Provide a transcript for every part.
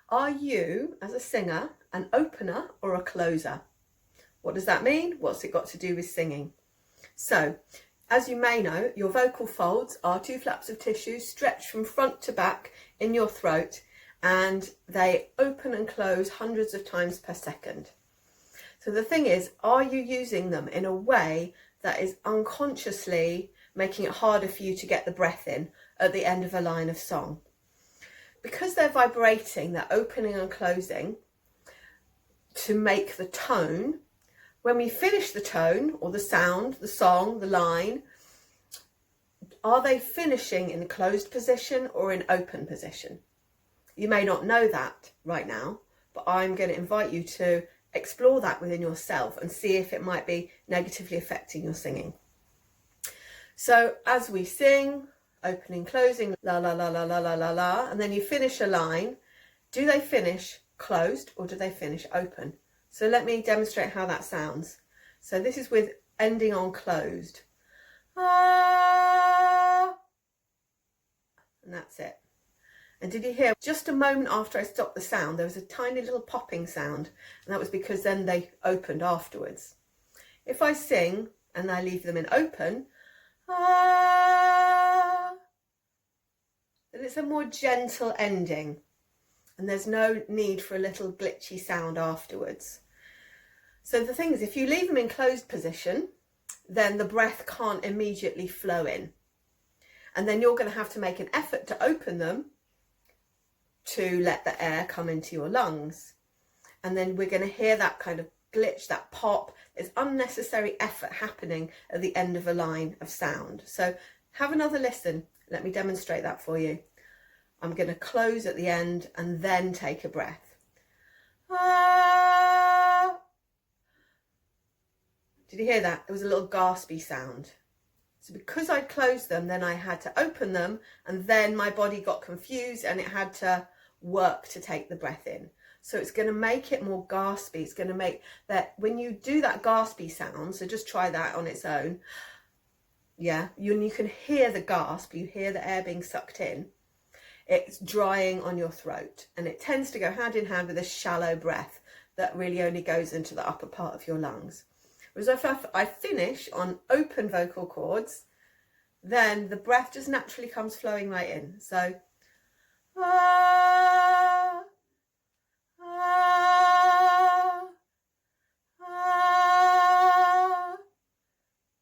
Are you, as a singer, an opener or a closer? What does that mean? What's it got to do with singing? So, as you may know, your vocal folds are two flaps of tissue stretched from front to back in your throat, and they open and close hundreds of times per second. So the thing is, are you using them in a way that is unconsciously making it harder for you to get the breath in at the end of a line of song? Because they're vibrating, they're opening and closing to make the tone. When we finish the tone or the sound, the song, the line, are they finishing in a closed position or in open position? You may not know that right now, but I'm going to invite you to explore that within yourself and see if it might be negatively affecting your singing. So as we sing, opening, closing, la la la la la la la la, and then you finish a line, do they finish closed or do they finish open? So let me demonstrate how that sounds. So this is with ending on closed. Ah, and that's it. And did you hear, just a moment after I stopped the sound, there was a tiny little popping sound, and that was because then they opened afterwards. If I sing and I leave them in open, ah, then it's a more gentle ending, and there's no need for a little glitchy sound afterwards. So the thing is, if you leave them in closed position, then the breath can't immediately flow in, and then you're going to have to make an effort to open them to let the air come into your lungs. And then we're going to hear that kind of glitch, that pop. There's unnecessary effort happening at the end of a line of sound. So have another listen. Let me demonstrate that for you. I'm going to close at the end and then take a breath. Ah. Did you hear that? It was a little gaspy sound. So because I closed them, then I had to open them, and then my body got confused and it had to work to take the breath in. So it's going to make it more gaspy. It's going to make that when you do that gaspy sound, so just try that on its own. Yeah, you can hear the gasp, you hear the air being sucked in. It's drying on your throat, and it tends to go hand in hand with a shallow breath that really only goes into the upper part of your lungs. Whereas if I finish on open vocal cords, then the breath just naturally comes flowing right in. So, ah, ah, ah.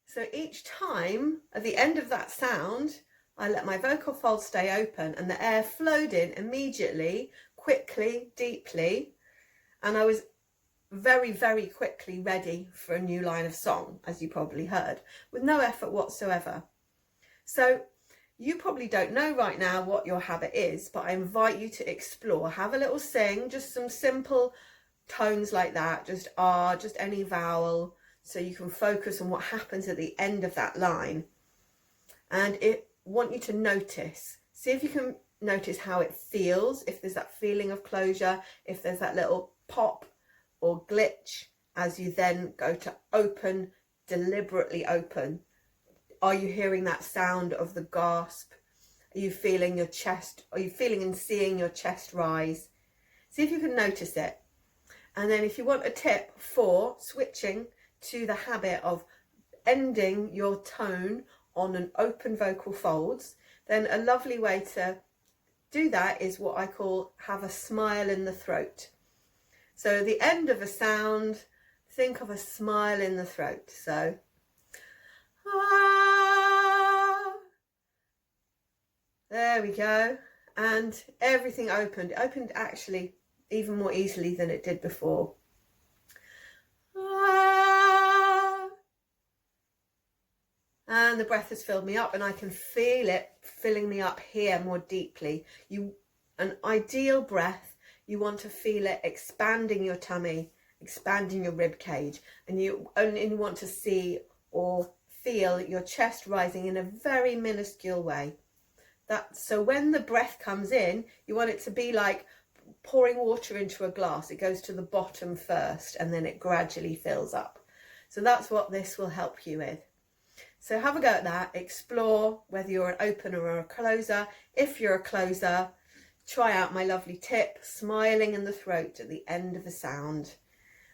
So each time at the end of that sound, I let my vocal folds stay open and the air flowed in immediately, quickly, deeply, and I was very, very quickly ready for a new line of song, as you probably heard, with no effort whatsoever. So you probably don't know right now what your habit is, but I invite you to explore. Have a little sing, just some simple tones like that, just R, just any vowel, so you can focus on what happens at the end of that line. And I want you to notice, see if you can notice how it feels, if there's that feeling of closure, if there's that little pop or glitch as you then go to open, deliberately open. Are you hearing that sound of the gasp? Are you feeling your chest? Are you feeling and seeing your chest rise? See if you can notice it. And then if you want a tip for switching to the habit of ending your tone on an open vocal folds, then a lovely way to do that is what I call have a smile in the throat. So the end of a sound, think of a smile in the throat. So, ah, there we go. And everything opened. It opened actually even more easily than it did before. Ah, and the breath has filled me up, and I can feel it filling me up here more deeply. An ideal breath, you want to feel it expanding your tummy, expanding your rib cage, and you only want to see or feel your chest rising in a very minuscule way. So when the breath comes in, you want it to be like pouring water into a glass. It goes to the bottom first and then it gradually fills up. So that's what this will help you with. So have a go at that. Explore whether you're an opener or a closer. If you're a closer, try out my lovely tip, smiling in the throat at the end of the sound,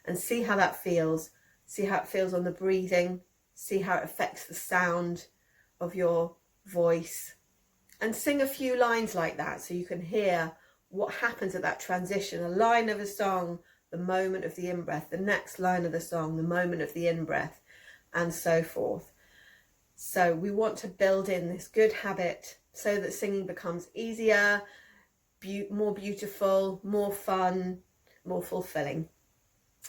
and see how that feels. See how it feels on the breathing, see how it affects the sound of your voice, and sing a few lines like that so you can hear what happens at that transition. A line of a song, the moment of the in-breath, the next line of the song, the moment of the in-breath, and so forth. So we want to build in this good habit so that singing becomes easier, more beautiful, more fun, more fulfilling.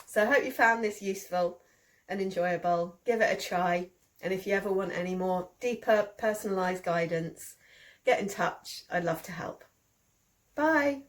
So I hope you found this useful and enjoyable. Give it a try, and if you ever want any more deeper personalised guidance, get in touch. I'd love to help. Bye.